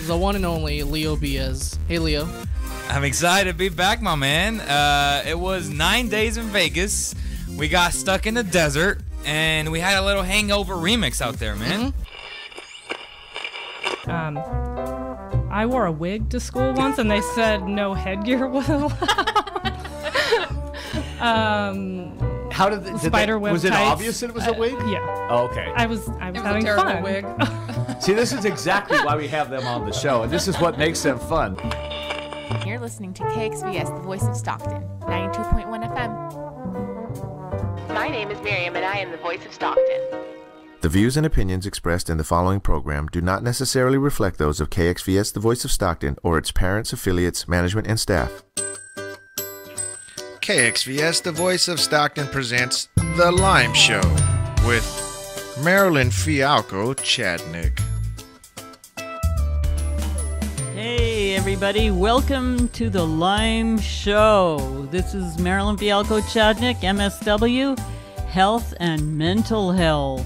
the one and only Leo Biaz. Hey, Leo. I'm excited to be back, my man. It was 9 days in Vegas. We got stuck in the desert, and we had a little hangover remix out there, man. I wore a wig to school once, and they said no headgear was allowed. How did Spiderweb was it tights. Obvious that it was a wig? Yeah. Oh, okay. I was having terrible fun. wig. See, this is exactly why we have them on the show, and this is what makes them fun. You're listening to KXVS, the voice of Stockton, 92.1 FM. My name is Miriam, and I am the voice of Stockton. The views and opinions expressed in the following program do not necessarily reflect those of KXVS, the voice of Stockton, or its parents, affiliates, management, and staff. KXVS, the voice of Stockton, presents The Lyme Show with Marilyn Fialkow Chadnick. Hey everybody, welcome to The Lyme Show. This is Marilyn Fialkow Chadnick, MSW, Health and Mental Health.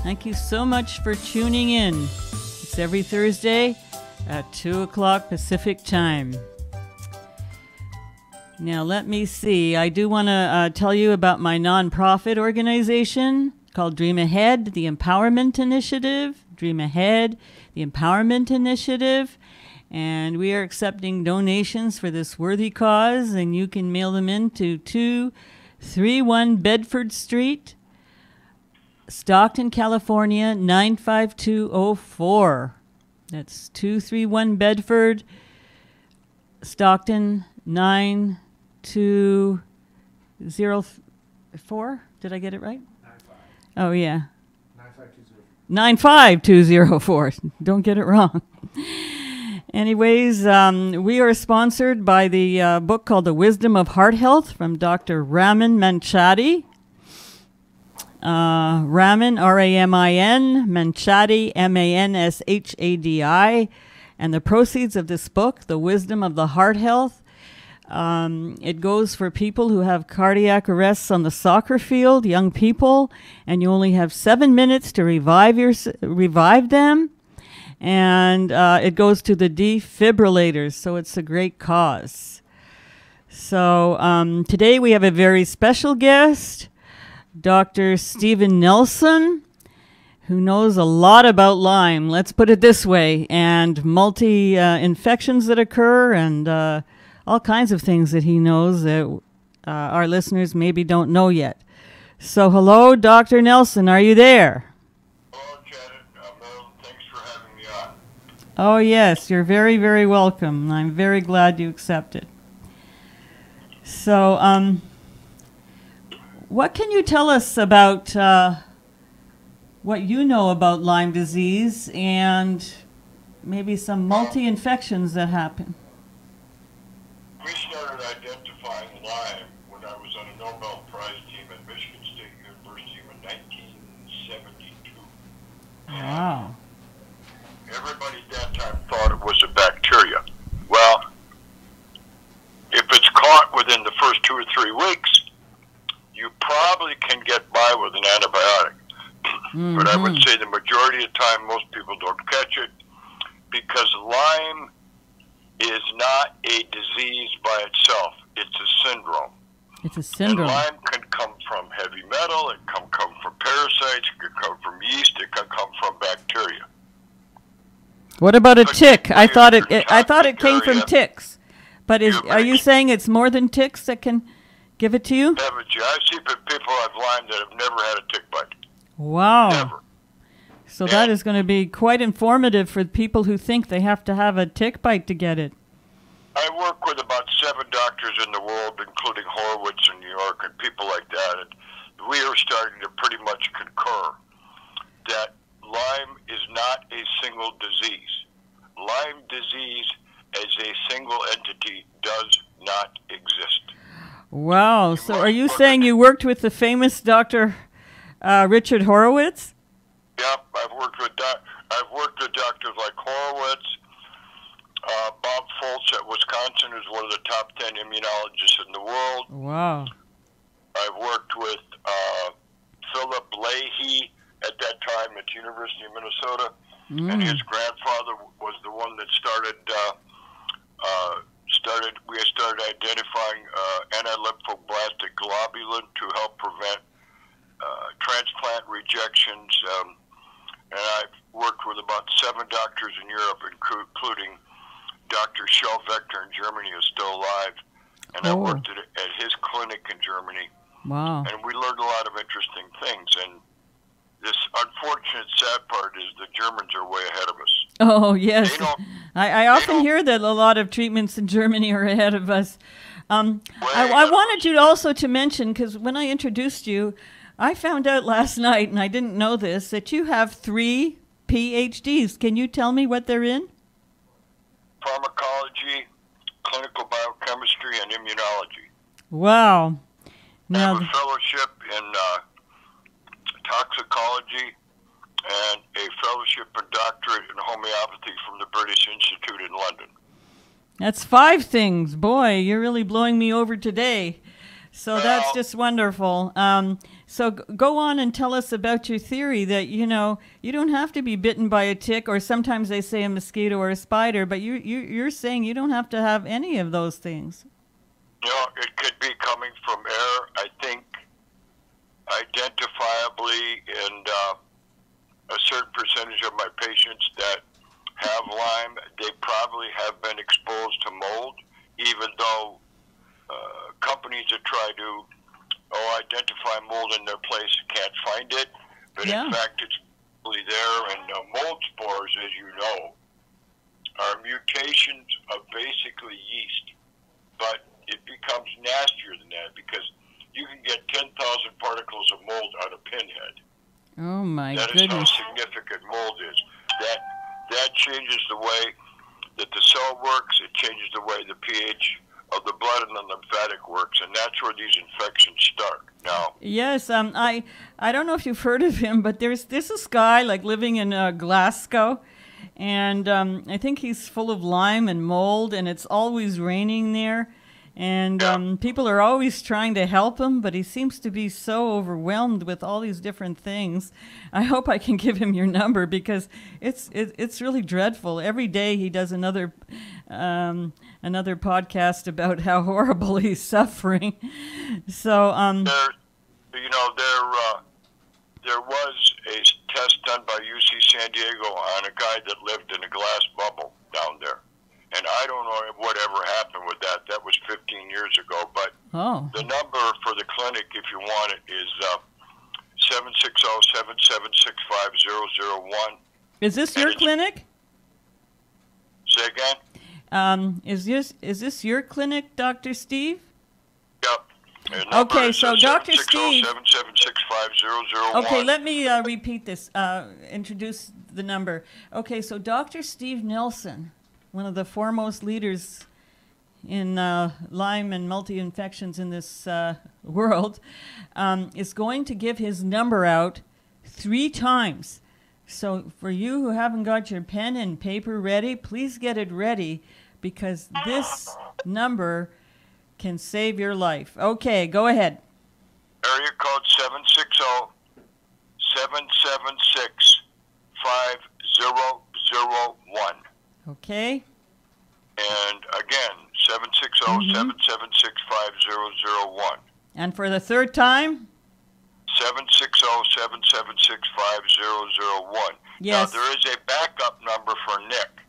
Thank you so much for tuning in. It's every Thursday at 2 o'clock Pacific Time. Now, let me see. I do want to tell you about my nonprofit organization called Dream Ahead, the Empowerment Initiative. Dream Ahead, the Empowerment Initiative. And we are accepting donations for this worthy cause, and you can mail them in to 231 Bedford Street, Stockton, California, 95204. That's 231 Bedford, Stockton, 9204. Did I get it right? 95. Oh, yeah. 95204. Don't get it wrong. Anyways, we are sponsored by the book called The Wisdom of Heart Health from Dr. Ramin Manchadi. Ramin, R-A-M-I-N, Manchadi, M-A-N-S-H-A-D-I. And the proceeds of this book, The Wisdom of the Heart Health, it goes for people who have cardiac arrests on the soccer field, young people, and you only have 7 minutes to revive them. And it goes to the defibrillators, so it's a great cause. So today we have a very special guest, Dr. Stephen Nelson, who knows a lot about Lyme, let's put it this way, and multi-infections that occur, and all kinds of things that he knows that our listeners maybe don't know yet. So hello, Dr. Nelson, are you there? Hello, Janet. Marilyn, thanks for having me on. Oh, yes, you're very, very welcome. I'm very glad you accepted. So, what can you tell us about what you know about Lyme disease and maybe some multi-infections that happen? We started identifying Lyme when I was on a Nobel Prize team at Michigan State University in 1972. Wow. Everybody at that time thought it was a bacteria. Well, if it's caught within the first 2 or 3 weeks, you probably can get by with an antibiotic. Mm-hmm. But I would say the majority of the time most people don't catch it because Lyme is not a disease by itself. It's a syndrome. It's a syndrome. And Lyme can come from heavy metal, it can come from parasites, it can come from yeast, it can come from bacteria. What about a tick? I thought it came from ticks. But are you saying it's more than ticks that can give it to you? Haven't you? I see people have Lyme that have never had a tick bite. Wow. Never. So that is going to be quite informative for people who think they have to have a tick bite to get it. I work with about 7 doctors in the world, including Horowitz in New York and people like that, and we are starting to pretty much concur that Lyme is not a single disease. Lyme disease as a single entity does not exist. Wow. So are you saying you worked with the famous Dr. Richard Horowitz? Yep, I've worked with doctors like Horowitz. Bob Foltz at Wisconsin is one of the top 10 immunologists in the world. Wow. I've worked with Philip Leahy at that time at the University of Minnesota. and his grandfather was the one that started identifying anti-lymphoblastic globulin to help prevent transplant rejections. And I've worked with about 7 doctors in Europe, including Dr. Schellvector in Germany, who's still alive. And I worked at his clinic in Germany. Wow. And we learned a lot of interesting things. And this unfortunate sad part is the Germans are way ahead of us. Oh, yes. I often hear that a lot of treatments in Germany are ahead of us. I wanted you also to mention, because when I introduced you, I found out last night, and I didn't know this, that you have 3 PhDs. Can you tell me what they're in? Pharmacology, clinical biochemistry, and immunology. Wow. I have a fellowship in toxicology and a fellowship and doctorate in homeopathy from the British Institute in London. That's 5 things. Boy, you're really blowing me over today. So that's just wonderful. So go on and tell us about your theory that, you don't have to be bitten by a tick, or sometimes they say a mosquito or a spider, but you're saying you don't have to have any of those things. It could be coming from air. I think identifiably in a certain percentage of my patients that have Lyme, they probably have been exposed to mold, even though companies that try to identify mold in their place can't find it. But in fact, it's really there. And mold spores, as you know, are mutations of basically yeast. But it becomes nastier than that because you can get 10,000 particles of mold on a pinhead. Oh, my goodness. That is how significant mold is. That changes the way that the cell works. It changes the way the pH of the blood and the lymphatic works, and that's where these infections start. Now, yes, I don't know if you've heard of him, but there's this guy living in Glasgow, and I think he's full of Lyme and mold, and it's always raining there, and people are always trying to help him, but he seems to be so overwhelmed with all these different things. I hope I can give him your number because it's really dreadful. Every day he does another podcast about how horrible he's suffering. So there was a test done by UC San Diego on a guy that lived in a glass bubble down there. And I don't know whatever happened with that. That was 15 years ago. But the number for the clinic, if you want it, is 760-776-5001. Is this your clinic? Say again? Is this your clinic, Dr. Steve? Yep. Okay, so Dr. Steve. 776-5001. Okay, let me repeat this. Introduce the number. Okay, so Dr. Steve Nelson, one of the foremost leaders in Lyme and multi-infections in this world, is going to give his number out 3 times. So for you who haven't got your pen and paper ready, please get it ready because this number can save your life. Okay, go ahead. Area code 760-776-5001. Okay. And again, 760-776-5001. And for the 3rd time? 760-776-5001. Yes. Now, there is a backup number for Nick.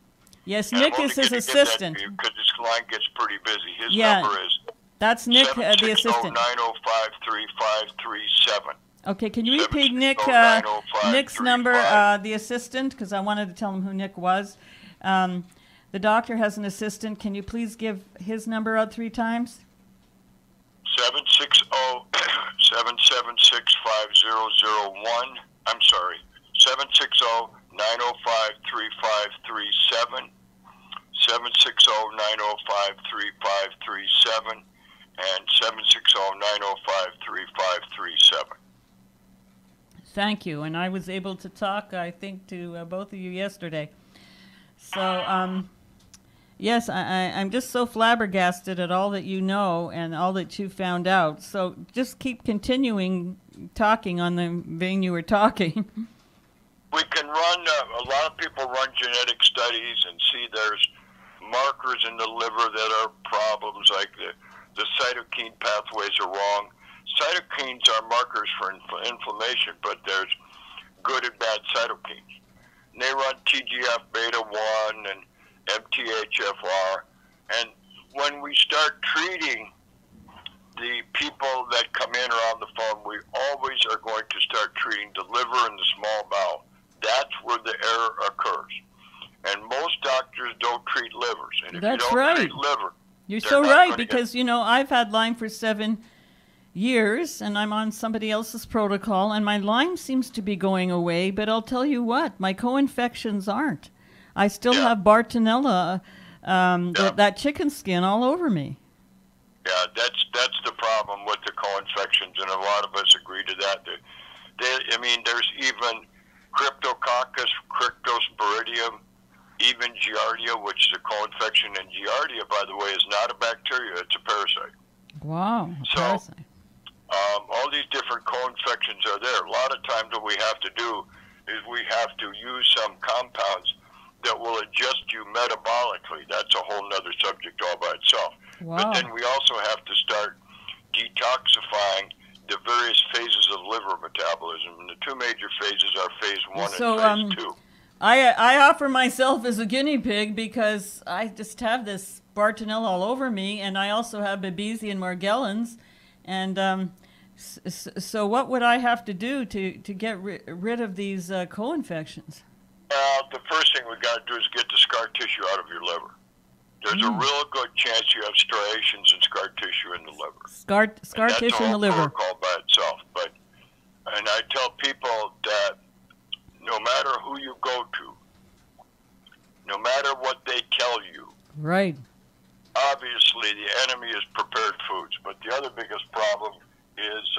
Yes, Nick is his assistant. Because this line gets pretty busy. His Yeah. number is That's Nick, the assistant. 760-905-3537. Okay, can you repeat Nick's number, the assistant? Because I wanted to tell him who Nick was. The doctor has an assistant. Can you please give his number out 3 times? 760-776-5001. I'm sorry. 760-905-3537. 760-905-3537. And 760-905-3537. Thank you. And I was able to talk, I think, to both of you yesterday. So, yes, I'm just so flabbergasted at all that you know and all that you found out. So just keep continuing talking on the vein you were talking. we can run, a lot of people run genetic studies and see there's markers in the liver that are problems, like the cytokine pathways are wrong. Cytokines are markers for inflammation, but there's good and bad cytokines. And they run TGF-beta1 and MTHFR. And when we start treating the people that come in or on the phone, we always are going to start treating the liver and the small bowel. That's where the error occurs. And most doctors don't treat livers. And if That's you don't right. treat liver, You're they're so not right, gonna because, you know, I've had Lyme for 7 years, and I'm on somebody else's protocol, and my Lyme seems to be going away, but I'll tell you what, my co-infections aren't. I still have Bartonella, that chicken skin all over me. Yeah, that's the problem with the co-infections, and a lot of us agree to that. I mean, there's even Cryptococcus, Cryptosporidium, even Giardia, which is a co-infection, and Giardia, by the way, is not a bacteria, it's a parasite. Wow, a parasite. All these different co-infections are there. A lot of times what we have to do is we have to use some compounds that will adjust you metabolically. That's a whole other subject all by itself. Wow. But then we also have to start detoxifying the various phases of liver metabolism. And the 2 major phases are phase 1 and phase 2. I offer myself as a guinea pig because I just have this Bartonella all over me, and I also have Babesia and Morgellons. And so what would I have to do to get rid of these co-infections? The first thing we got to do is get the scar tissue out of your liver. There's a real good chance you have striations and scar tissue in the liver. Scar tissue in the liver. That's a whole protocol by itself. And I tell people that no matter who you go to, no matter what they tell you, right? Obviously, the enemy is prepared foods, but the other biggest problem is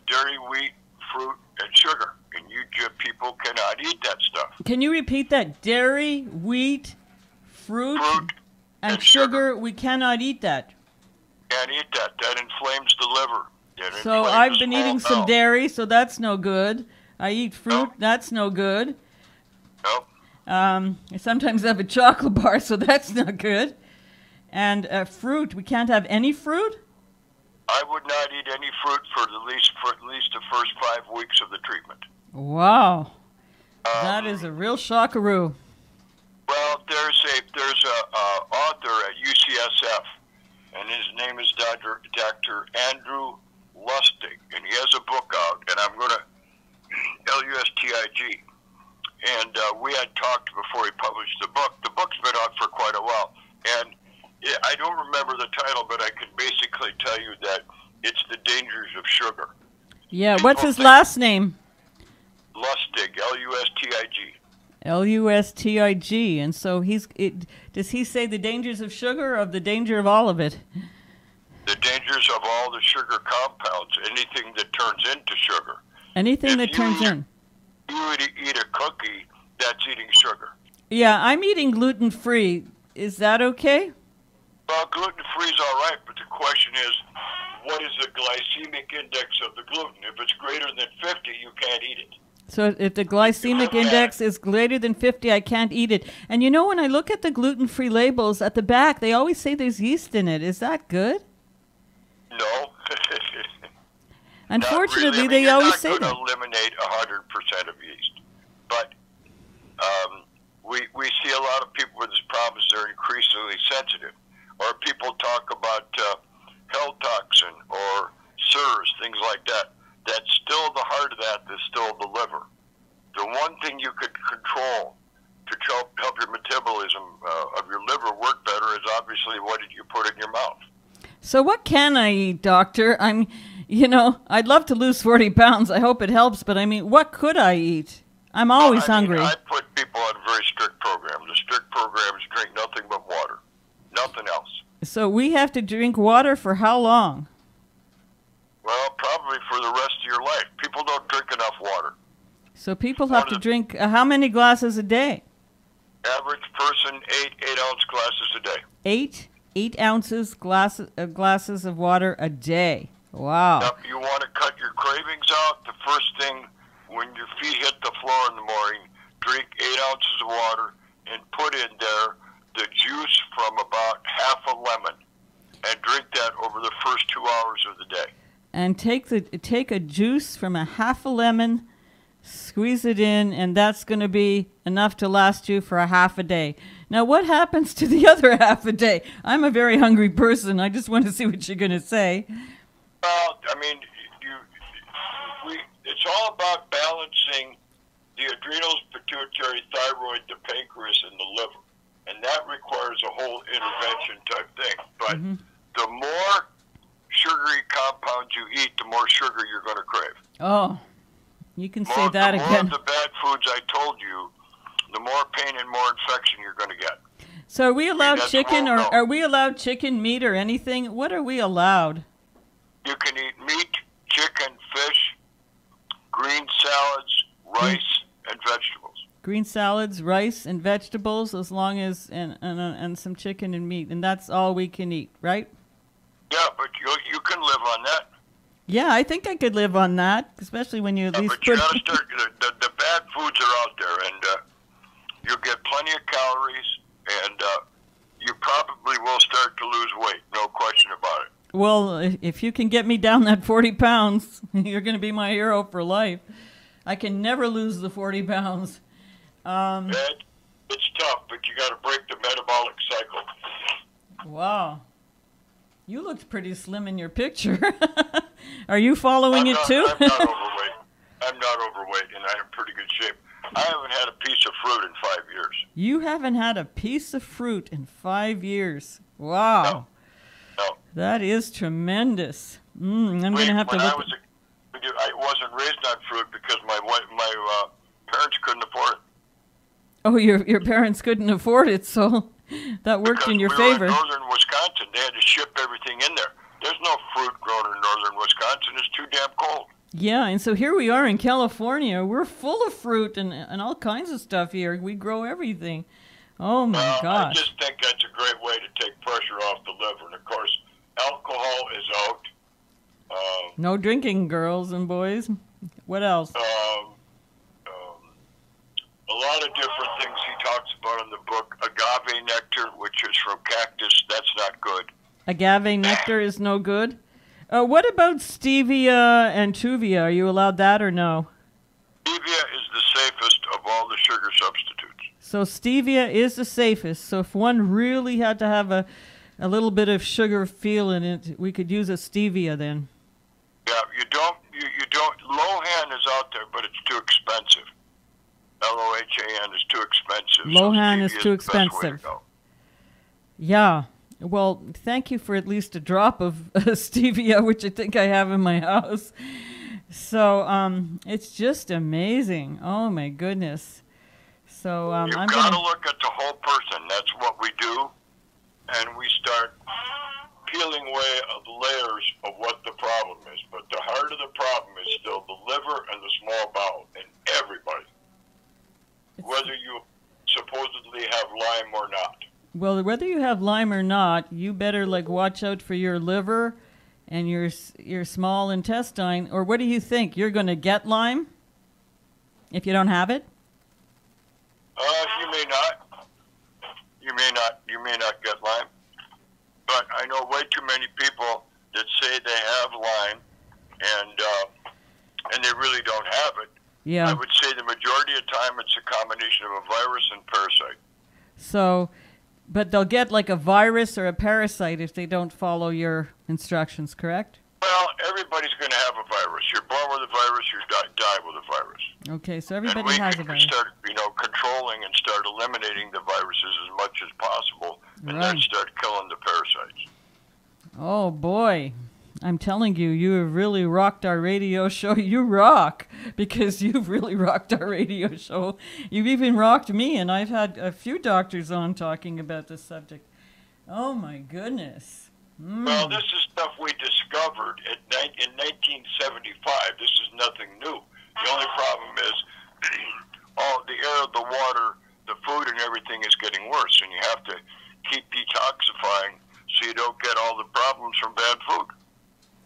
dairy, wheat, fruit, and sugar. And you people cannot eat that stuff. Can you repeat that? Dairy, wheat, fruit and sugar. We cannot eat that. Can't eat that. That inflames the liver. So I've been eating some dairy, so that's no good. I eat fruit, that's no good. Nope. I sometimes have a chocolate bar, so that's not good. And fruit, we can't have any fruit? I would not eat any fruit for at least the first 5 weeks of the treatment. Wow. That is a real shockaroo. Well, there's a author at UCSF, and his name is Dr. Andrew Lustig, and he has a book out, and I'm going to, Lustig, and we had talked before he published the book. The book's been out for quite a while, and I don't remember the title, but I can basically tell you that it's the dangers of sugar. Yeah, what's his last name? Lustig, Lustig. Lustig, and so does he say the dangers of sugar or the danger of all of it? The dangers of all the sugar compounds, anything that turns into sugar. Anything that turns in. You would eat a cookie, that's eating sugar. Yeah, I'm eating gluten-free. Is that okay? Well, gluten-free is all right, but the question is, what is the glycemic index of the gluten? If it's greater than 50, you can't eat it. So if the glycemic index is greater than 50, I can't eat it. And you know, when I look at the gluten-free labels at the back, they always say there's yeast in it. Is that good? No. Unfortunately, they always say that. You're not going to eliminate 100% of yeast. But we see a lot of people with this problem. They're increasingly sensitive. Or people talk about hell toxin or SIRS, things like that. That's still the heart of that is still the liver. The one thing you could control to help your metabolism of your liver work better is obviously what did you put in your mouth. So what can I eat, doctor? I'd love to lose 40 pounds. I hope it helps, but what could I eat? I'm always hungry. I put people on a very strict program. The strict program is drink nothing but water. Nothing else. So we have to drink water for how long? Well, probably for the rest of your life. People don't drink enough water. So people have to drink how many glasses a day? Average person, 8-ounce glasses a day. 8 ounces glasses of water a day. Wow. Now, if you want to cut your cravings out, the first thing when your feet hit the floor in the morning, drink 8 ounces of water and put in there the juice from about half a lemon, and drink that over the first 2 hours of the day. And take a juice from a half a lemon, squeeze it in, and that's going to be enough to last you for a half a day. Now, what happens to the other half a day? I'm a very hungry person. I just want to see what you're going to say. Well, I mean, it's all about balancing the adrenals, pituitary, thyroid, the pancreas, and the liver. And that requires a whole intervention type thing. But the more sugary compounds you eat, the more sugar you're going to crave. Oh, you can say that again. The more of the bad foods I told you, the more pain and more infection you're going to get. So are we allowed chicken, or are we allowed chicken, meat, or anything? What are we allowed? You can eat meat, chicken, fish, green salads, rice, and vegetables. Green salads, rice, and vegetables, as long as and some chicken and meat, and that's all we can eat, right? Yeah, but you can live on that. Yeah, I think I could live on that, especially when you at least but you got to start. The bad foods are out there, and you'll get plenty of calories, and you probably will start to lose weight. No question about it. Well, if you can get me down that 40 pounds, you're going to be my hero for life. I can never lose the 40 pounds. It's tough, but you got to break the metabolic cycle. Wow. You looked pretty slim in your picture. Are you following it too? I'm not overweight. I'm not overweight, and I'm in pretty good shape. I haven't had a piece of fruit in 5 years. You haven't had a piece of fruit in 5 years. Wow. No. That is tremendous. I'm going to have to look. I wasn't raised on fruit because my parents couldn't afford it. Oh, your parents couldn't afford it, so that worked in your favor. In northern Wisconsin, they had to ship everything in there. There's no fruit grown in northern Wisconsin. It's too damn cold. Yeah, and so here we are in California. We're full of fruit and all kinds of stuff here. We grow everything. Oh, my gosh. I just think that's a great way to take pressure off the liver. And, of course, alcohol is out. No drinking, girls and boys. What else? A lot of different things he talks about in the book. Agave nectar, which is from cactus, that's not good. Agave nectar is no good? What about stevia and tuvia? Are you allowed that or no? Stevia is the safest of all the sugar substitutes. So stevia is the safest. So if one really had to have a little bit of sugar feel in it, we could use a stevia then. Yeah, you don't. Lohan is out there, but it's too expensive. LOHAN is too expensive. Lohan so is too expensive. Yeah. Well, thank you for at least a drop of stevia, which I think I have in my house. So it's just amazing. Oh, my goodness. So You've got to look at the whole person. That's what we do. And we start peeling away the layers of what the problem is. But the heart of the problem is still the liver and the small bowel in everybody. Whether you supposedly have Lyme or not. Well, whether you have Lyme or not, you better watch out for your liver and your small intestine. Or what do you think? You're going to get Lyme if you don't have it? You may not. You may not get Lyme. But I know way too many people that say they have Lyme and they really don't have it. Yeah. I would say the majority of the time it's a combination of a virus and parasite. So, but they'll get a virus or a parasite if they don't follow your instructions, correct? Well, everybody's going to have a virus. You're born with a virus, you die with a virus. Okay, so everybody has a virus. And we can start, controlling and start eliminating the viruses as much as possible, and then start killing the parasites. Oh, boy. I'm telling you, you have really rocked our radio show. You rock, because you've really rocked our radio show. You've even rocked me, and I've had a few doctors on talking about this subject. Oh, my goodness. Well, this is stuff we discovered in 1975. This is nothing new. The only problem is all the air, the water, the food, and everything is getting worse, and you have to keep detoxifying so you don't get all the problems from bad food.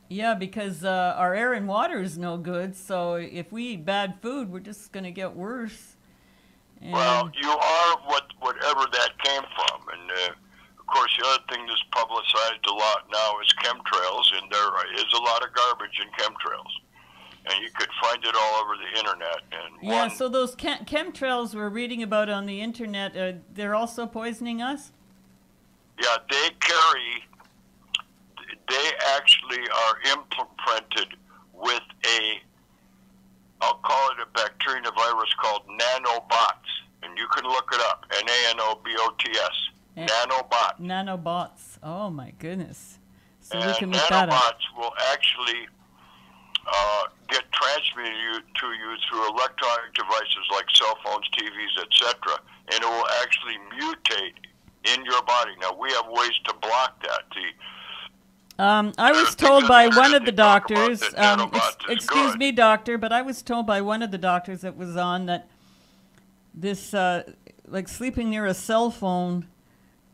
Yeah, because our air and water is no good. So if we eat bad food, we're just going to get worse. And Well, you are whatever that came from. And, of course, the other thing that's publicized a lot now is chemtrails, and there is a lot of garbage in chemtrails. And you could find it all over the internet. And yeah, so those chemtrails we're reading about on the internet, they're also poisoning us? yeah, they actually are implanted with I'll call it a bacterium virus called nanobots. And you can look it up, Nanobots, nanobots. Nanobots. Oh, my goodness. So we And can look that up. nanobots will actually get transmitted to you through electronic devices like cell phones, TVs, etc., and it will actually mutate in your body. Now, we have ways to block that. I was told by one of the they talk about doctors, that nanobots is excuse good. me, doctor, but I was told by one of the doctors that was on that this, like sleeping near a cell phone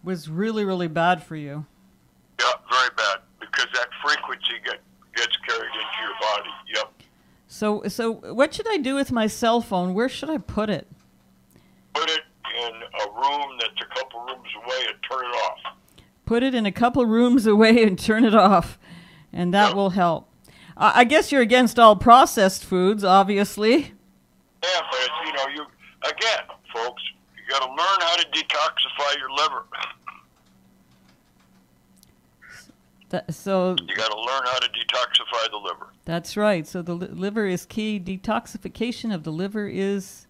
was really, really bad for you. Yeah, very bad, because that frequency gets carried into your body. Yep. So what should I do with my cell phone? Where should I put it? Put it in a room that's a couple rooms away and turn it off. Put it in a couple rooms away and turn it off, and that will help. I guess you're against all processed foods, obviously. Yeah, but you again, folks, you got to learn how to detoxify your liver. So You got to learn how to detoxify the liver. that's right. So the liver is key. Detoxification of the liver is.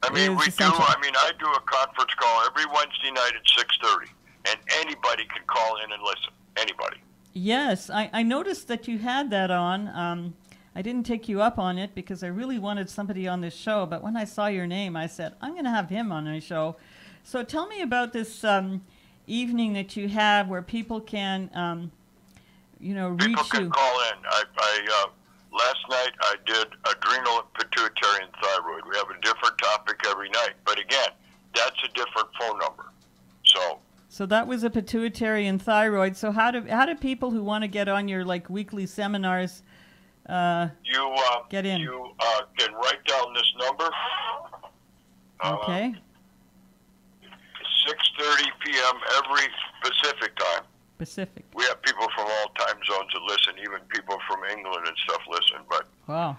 I mean, is we essential. I do a conference call every Wednesday night at 6:30, and anybody can call in and listen. Anybody. Yes, I noticed that you had that on. I didn't take you up on it because I really wanted somebody on this show. But when I saw your name, I said, I'm going to have him on my show. So tell me about this evening that you have where people can, reach People can you. call in. Last night I did adrenal, pituitary, and thyroid. We have a different topic every night. But again, that's a different phone number. So that was a pituitary and thyroid. So how do people who want to get on your weekly seminars get in? You can write down this number. Okay. 6:30 p.m. every Pacific time. Pacific. We have people from all time zones that listen, even people from England and stuff listen. But Wow.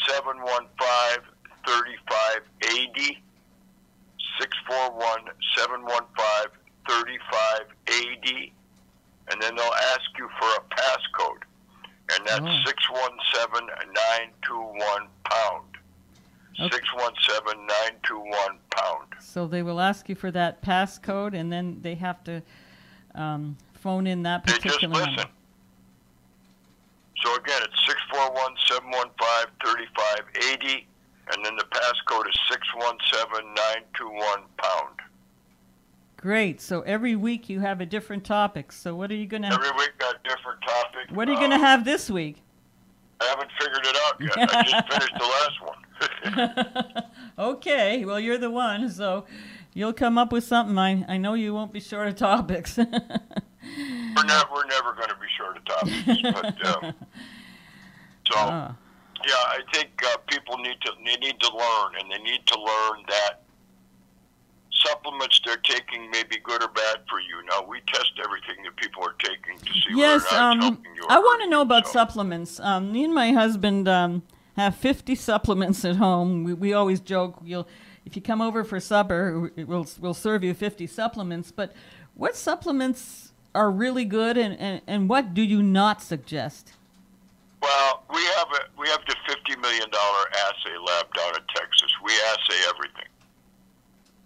641-715-3580. 641-715-3580. And then they'll ask you for a passcode. And that's 617-921-POUND. 617-921-POUND. So they will ask you for that passcode, and then they have to phone in that They just particular listen. number. So again, it's 641-715-3580, and then the passcode is 617-921-POUND. Great. So every week you have a different topic. So what are you going to Every week got a different topic. What are you going to have this week? I haven't figured it out yet. I just finished the last one. Okay. Well, you're the one, so you'll come up with something. I know you won't be short of topics. We're never going to be short of topics. But, yeah, I think people need to learn, and they need to learn that supplements they're taking may be good or bad for you. Now, we test everything that people are taking to see Yes, whether or not it's helping you. I want to know about supplements. Me and my husband have 50 supplements at home. We always joke, if you come over for supper, we'll serve you 50 supplements. But what supplements are really good, and what do you not suggest? Well, we have the $50 million assay lab down in Texas. We assay everything.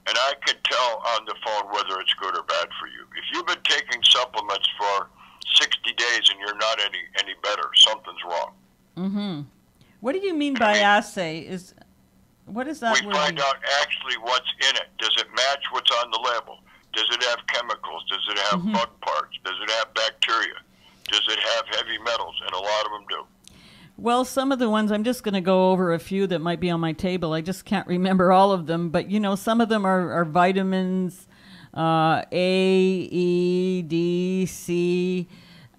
And I can tell on the phone whether it's good or bad for you. If you've been taking supplements for 60 days and you're not any better, something's wrong. Mm-hmm. What do you mean by assay? What is that We word? find out actually what's in it. Does it match what's on the label? Does it have chemicals? Does it have bug parts? Does it have bacteria? Does it have heavy metals? And a lot of them do. Well, some of the ones, I'm just going to go over a few that might be on my table. I just can't remember all of them. But, some of them are vitamins, A, E, D, C.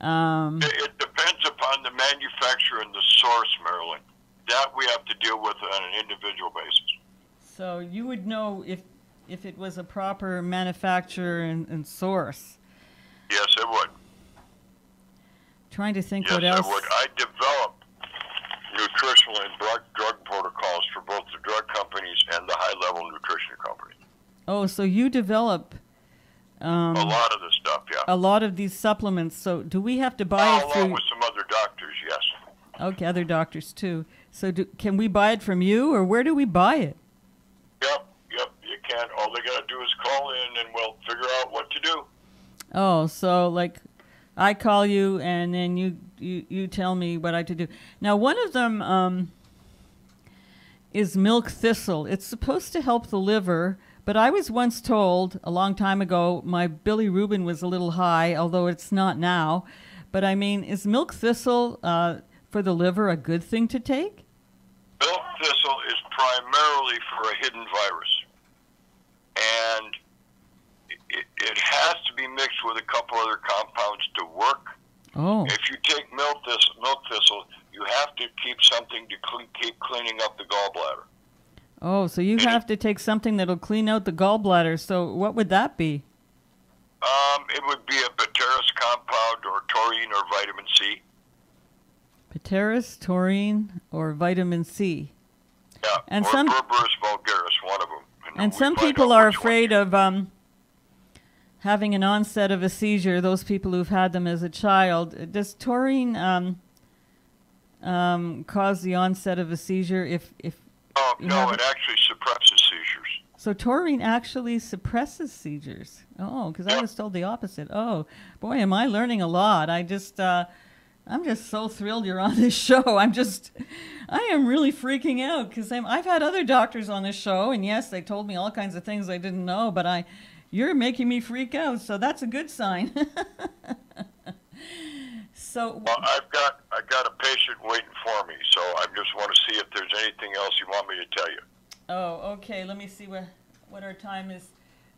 It depends upon the manufacturer and the source, Marilyn. That we have to deal with on an individual basis. So you would know if it was a proper manufacturer and source. Yes, it would. Trying to think Yes, what else. it would. I developed nutritional and drug protocols for both the drug companies and the high-level nutrition companies. Oh, so you develop A lot of the stuff, yeah. a lot of these supplements. So do we have to buy it Along through? with some other doctors, yes. Okay, other doctors too. So can we buy it from you, or where do we buy it? Yep, you can. All they got to do is call in, and we'll figure out what to do. Oh, so like I call you, and then you tell me what I have to do. Now, one of them is milk thistle. It's supposed to help the liver, but I was once told a long time ago my bilirubin was a little high, although it's not now. But I mean, is milk thistle for the liver a good thing to take? Milk thistle is primarily for a hidden virus, and it has to be mixed with a couple other compounds to work. Oh. If you take milk thistle, you have to keep something to keep cleaning up the gallbladder. Oh, so you have to take something that'll clean out the gallbladder. So what would that be? It would be a Pteris compound or taurine or vitamin C. Pteris, taurine, or vitamin C. Yeah, And or some Berberis vulgaris, one of them. and we some find people out are which one. afraid of having an onset of a seizure. Those people who've had them as a child. Does taurine cause the onset of a seizure if Oh, you no, have it actually suppresses seizures. So taurine actually suppresses seizures. Oh, because I Yep. was told the opposite. Oh, boy, am I learning a lot. I'm just so thrilled you're on this show. I am really freaking out because I've had other doctors on this show, and yes, they told me all kinds of things I didn't know, but you're making me freak out, so that's a good sign. So Well, I've got a patient waiting for me, so I just want to see if there's anything else you want me to tell you. Oh, okay. Let me see what our time is.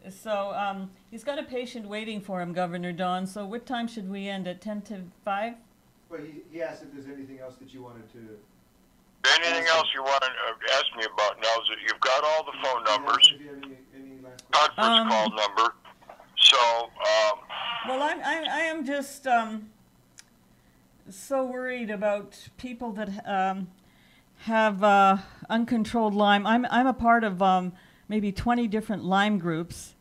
So he's got a patient waiting for him, Governor Don. So what time should we end? At 10 to 5? Well, he asked if there's anything else that you wanted to... Anything else you want to ask me about now is that you've got all the phone numbers, Do you have any last questions? conference call number. So, Well, I am just so worried about people that have uncontrolled Lyme. I'm a part of maybe 20 different Lyme groups,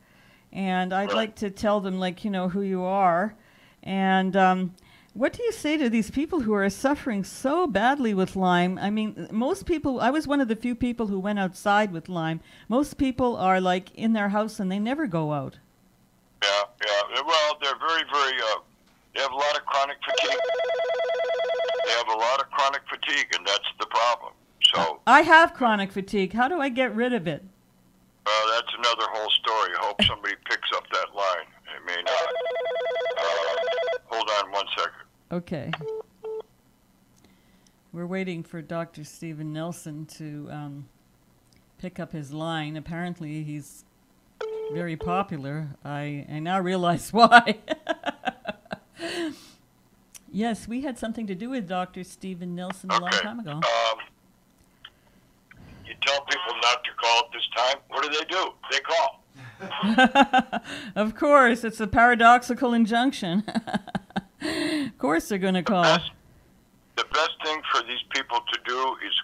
and I'd like to tell them, like, who you are. And what do you say to these people who are suffering so badly with Lyme? I mean, most people, I was one of the few people who went outside with Lyme. Most people are like in their house and they never go out. yeah. Well, they're very, very, they have a lot of chronic fatigue. They have a lot of chronic fatigue, and that's the problem. So, I have chronic fatigue. How do I get rid of it? that's another whole story. I hope somebody picks up that line. It may not. Hold on one second. Okay. We're waiting for Dr. Stephen Nelson to pick up his line. Apparently, he's very popular. I now realize why. Yes, we had something to do with Dr. Stephen Nelson a long time ago. You tell people not to call at this time. What do? They call. Of course, it's a paradoxical injunction. Of course they're going to call. The best thing for these people to do is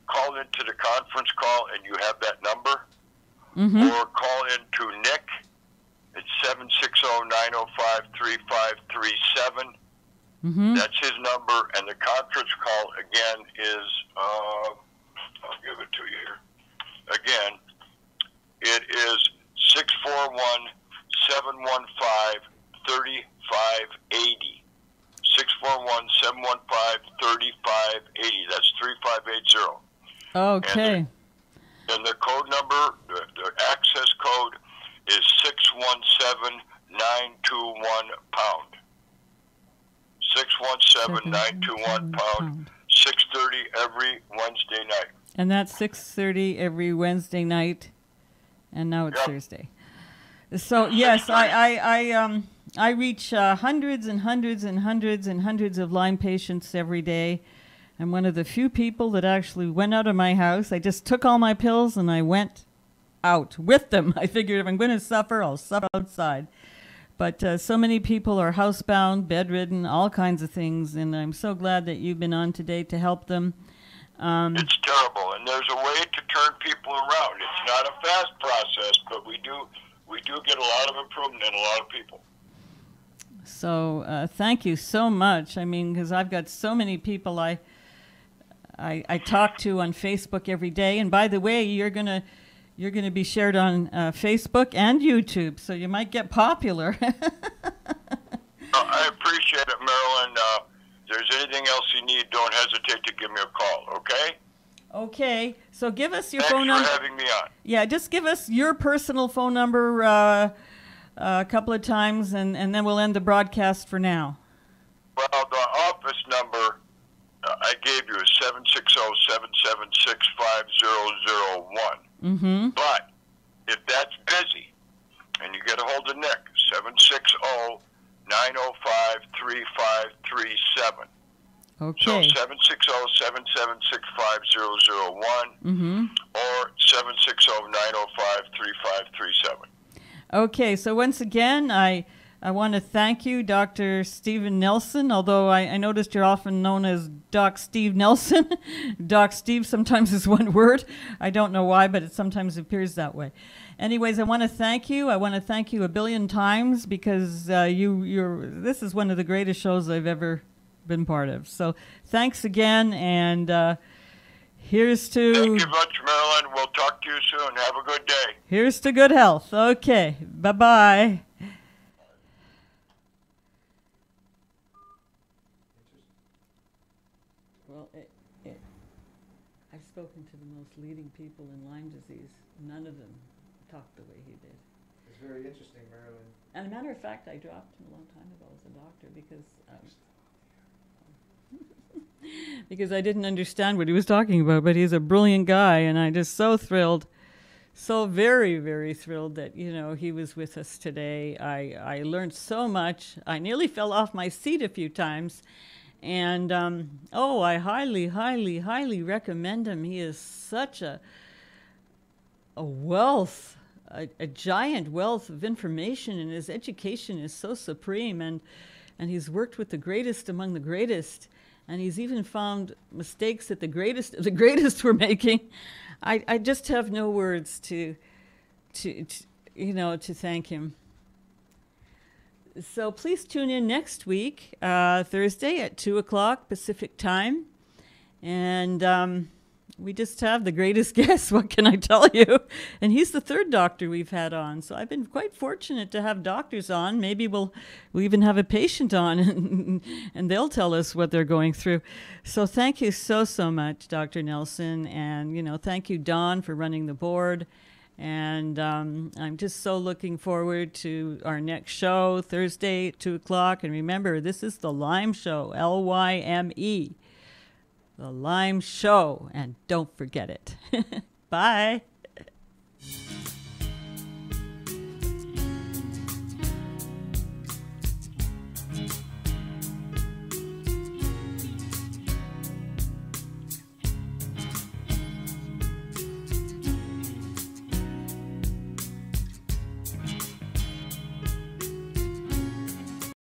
call into the conference call, and you have that number, or call into Nick. It's 760-905-3537. That's his number, and the conference call again is, I'll give it to you here. Again, it is 641-715-3580. 641-715-3580. That's 3580. Okay. And the code number, the access code is 617-921-pound. 617-921-pound. 6:30 every Wednesday night. And that's 6:30 every Wednesday night. And now it's Yep. Thursday. So yes, I reach hundreds and hundreds and hundreds and hundreds of Lyme patients every day. I'm one of the few people that actually went out of my house. I just took all my pills and I went out with them. I figured if I'm going to suffer, I'll suffer outside. But so many people are housebound, bedridden, all kinds of things, and I'm so glad that you've been on today to help them. It's terrible, and there's a way to turn people around. It's not a fast process, but we do get a lot of improvement in a lot of people. So thank you so much. I mean, because I've got so many people I talk to on Facebook every day, and by the way, you're gonna be shared on Facebook and YouTube, so you might get popular. I appreciate it, Marilyn. If there's anything else you need, don't hesitate to give me a call, okay? Okay, so give us your Thanks phone number. for having me on. Yeah, just give us your personal phone number a couple of times, and then we'll end the broadcast for now. Well, the office number I gave you is 760-776-5001. Mm-hmm. But if that's busy and you get a hold of Nick, 760-905-3537. Okay. So 760-776-5001 Mm-hmm. or 760-905-3537. Okay, so once again, I want to thank you, Dr. Stephen Nelson, although I noticed you're often known as Doc Steve Nelson. Doc Steve sometimes is one word. I don't know why, but it sometimes appears that way. Anyways, I want to thank you. I want to thank you a billion times because this is one of the greatest shows I've ever been part of. So thanks again, and here's to... Thank you much, Marilyn. We'll talk to you soon. Have a good day. Here's to good health. Okay, bye-bye. Well, I've spoken to the most leading people in Lyme disease. None of them talked the way he did. It's very interesting, Marilyn. And a matter of fact, I dropped him a long time ago as a doctor because I didn't understand what he was talking about. But he's a brilliant guy, and I'm just so thrilled, so very, very thrilled that he was with us today. I learned so much. I nearly fell off my seat a few times. And, I highly, highly, highly recommend him. He is such a wealth, a giant wealth of information, and his education is so supreme. And he's worked with the greatest among the greatest. And he's even found mistakes that the greatest of the greatest were making. I just have no words to thank him. So please tune in next week, Thursday at 2 o'clock Pacific time. And we just have the greatest guest, what can I tell you? And he's the third doctor we've had on. So I've been quite fortunate to have doctors on. Maybe we'll even have a patient on and they'll tell us what they're going through. So thank you so much, Dr. Nelson. And, thank you, Don, for running the board. And I'm just so looking forward to our next show, Thursday at 2 o'clock. And remember, this is the Lyme Show, Lyme. The Lyme Show. And don't forget it. Bye.